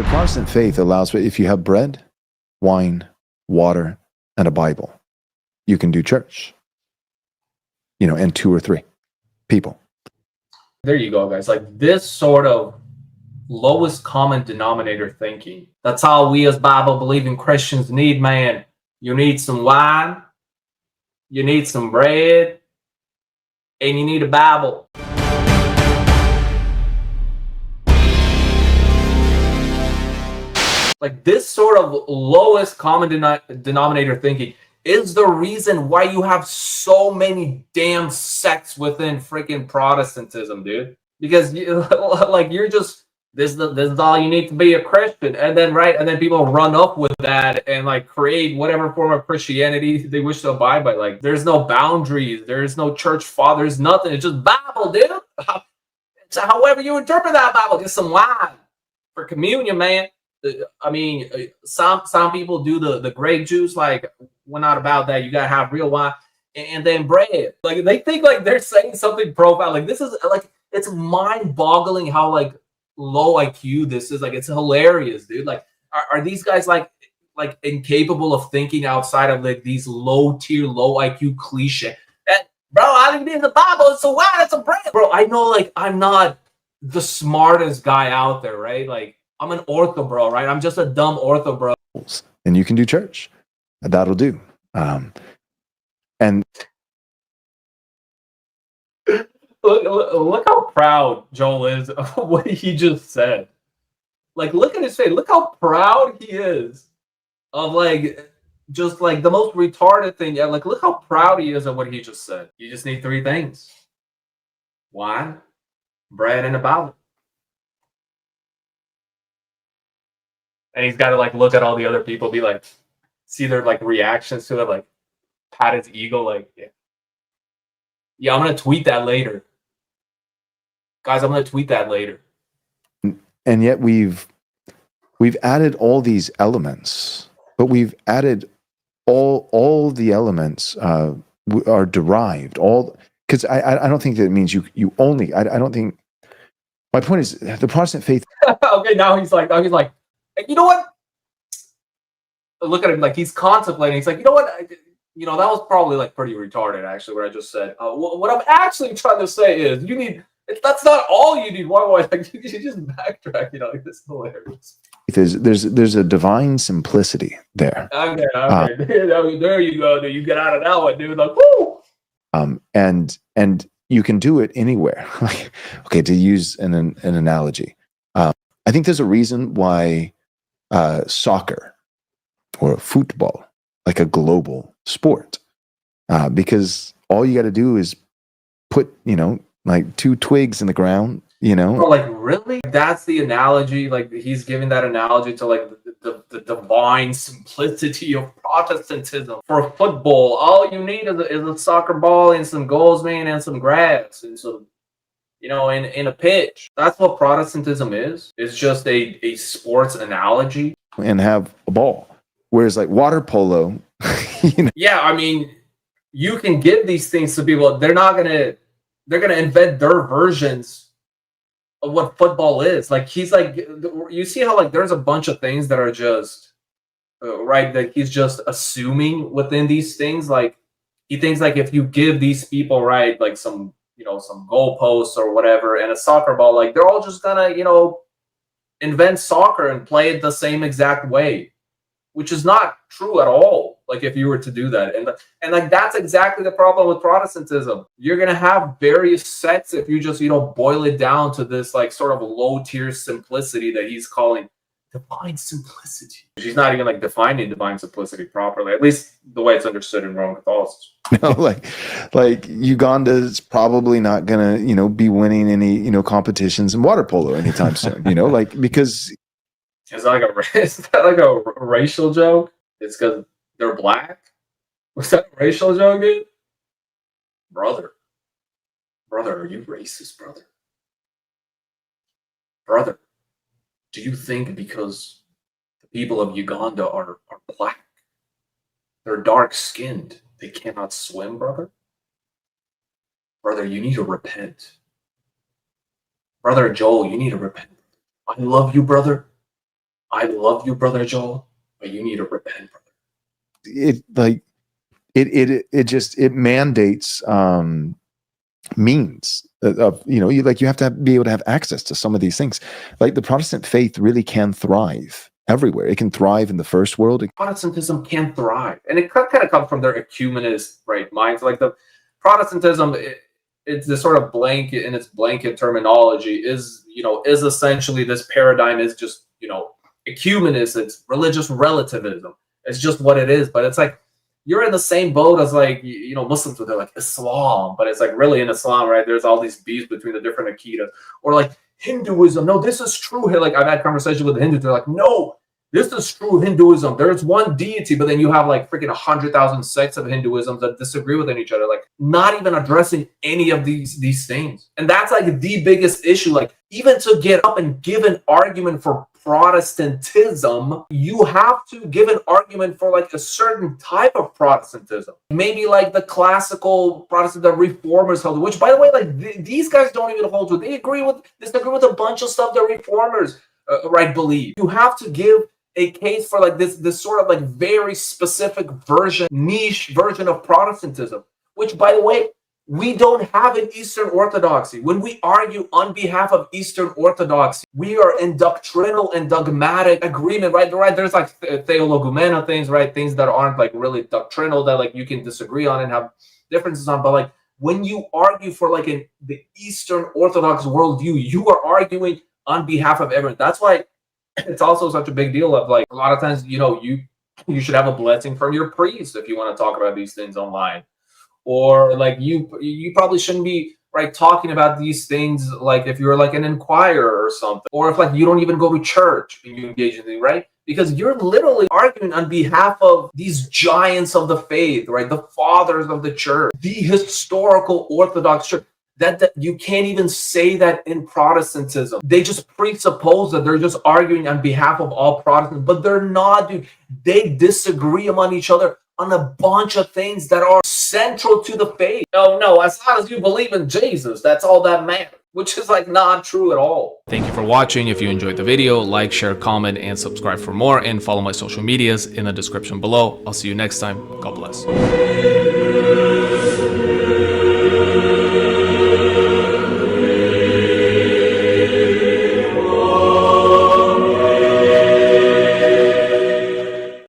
Protestant faith allows, if you have bread, wine, water, and a Bible, you can do church, and 2 or 3 people. There you go, guys. Like this sort of lowest common denominator thinking. That's all we as Bible believing Christians need, man. You need some wine, you need some bread, and you need a Bible. Like this sort of lowest common denominator thinking is the reason why you have so many damn sects within freaking Protestantism, dude. Because you're just this is all you need to be a Christian, and then people run up with that and like create whatever form of Christianity they wish to abide by. Like there's no boundaries, there's no church fathers, nothing. It's just Bible, dude. It's however you interpret that Bible, just some wine for communion, man. I mean, some people do the grape juice. Like we're not about that. You gotta have real wine and then bread. Like they think like they're saying something profound. Like this is like it's mind-boggling how like low IQ this is. Like it's hilarious, dude. Like are these guys like incapable of thinking outside of like these low tier, low IQ cliche? And, bro, I didn't need the Bible. It's a wine. It's a bread, bro. I know like I'm not the smartest guy out there, right? Like. I'm an ortho bro, right? I'm just a dumb ortho bro. And you can do church. That'll do. And look how proud Joel is of what he just said. Like, look at his face. Look how proud he is of like just like the most retarded thing. Yeah, like look how proud he is of what he just said. You just need 3 things: wine, bread, and a Bible. And he's got to like look at all the other people, be like, see their like reactions to it, like pat his ego, like, yeah, I'm gonna tweet that later, guys. I'm gonna tweet that later. And yet we've added all these elements, but we've added all the elements are derived all because I don't think that it means you only. I don't think. My point is the Protestant faith. Okay, now he's like. You know what? Look at him like he's contemplating. He's like, you know what? That was probably like pretty retarded, actually, what I just said. What I'm actually trying to say is, that's not all you need. Why? Like, you just backtrack. Like this is hilarious. There's a divine simplicity there. Okay. There you go, dude. You get out of that one, dude. Like, woo. And you can do it anywhere. Okay, to use an analogy, I think there's a reason why. Soccer or football, like a global sport, because all you got to do is put, like 2 twigs in the ground, Oh, like really? That's the analogy. Like he's giving that analogy to like the divine simplicity of Protestantism. For football, all you need is a soccer ball and some goals, man, and some grass and some. In a pitch. That's what Protestantism is. It's just a sports analogy. And have a ball. Whereas like water polo, Yeah, I mean, you can give these things to people. They're gonna invent their versions of what football is. Like he's like, you see how like there's a bunch of things that are just right, that he's just assuming within these things. Like he thinks like if you give these people right, like some goalposts or whatever and a soccer ball, like they're all just gonna invent soccer and play it the same exact way, which is not true at all. Like if you were to do that, and like that's exactly the problem with Protestantism. You're gonna have various sects if you just boil it down to this like sort of low tier simplicity that he's calling divine simplicity. She's not even like defining divine simplicity properly, at least the way it's understood in Roman Catholicism. like Uganda's probably not gonna be winning any competitions in water polo anytime soon. Like because is that like a racial joke? It's because they're black. Was that a racial joke, dude? Brother, are you racist, brother? Do you think because the people of Uganda are black, they're dark-skinned, they cannot swim, brother? Brother, you need to repent. Brother Joel, you need to repent. I love you, brother, I love you, brother Joel, but you need to repent, brother. It mandates means of, you have to be able to have access to some of these things. Like the Protestant faith really can thrive everywhere. It can thrive in the first world. Protestantism can thrive, and it kind of comes from their ecumenist minds. Like the Protestantism, it's this sort of blanket, in its blanket terminology, is essentially this paradigm is just ecumenist. It's religious relativism. It's just what it is. But it's like you're in the same boat as Muslims, where they're like Islam, but it's like really in Islam, right? There's all these beefs between the different akidas, or like Hinduism. No, this is true. Like I've had conversations with the Hindus. They're like, no, this is true Hinduism. There's one deity, but then you have like freaking 100,000 sects of Hinduism that disagree with each other, like not even addressing any of these things. And that's like the biggest issue. Like even to get up and give an argument for Protestantism, you have to give an argument for like a certain type of Protestantism. Maybe like the classical Protestant that reformers held, which by the way, like these guys don't even hold to. They disagree with a bunch of stuff that reformers believe. You have to give a case for like this sort of like very specific niche version of Protestantism, which by the way, we don't have in Eastern Orthodoxy. When we argue on behalf of Eastern Orthodoxy, we are in doctrinal and dogmatic agreement, right? There's like theologumena things, right? Things that aren't like really doctrinal, that like you can disagree on and have differences on. But like when you argue for like the Eastern Orthodox worldview, you are arguing on behalf of everyone. That's why it's also such a big deal of like a lot of times, you should have a blessing from your priest if you want to talk about these things online. Or like you probably shouldn't be talking about these things like if you're like an inquirer or something, or if like you don't even go to church and you engage in things, right? Because you're literally arguing on behalf of these giants of the faith, right? The fathers of the church, the historical Orthodox church. That you can't even say that in Protestantism. They just presuppose that they're just arguing on behalf of all Protestants, but they're not, dude. They disagree among each other on a bunch of things that are central to the faith. No, as long as you believe in Jesus, that's all that matters, which is like not true at all. Thank you for watching. If you enjoyed the video, like, share, comment, and subscribe for more, and follow my social medias in the description below. I'll see you next time. God bless.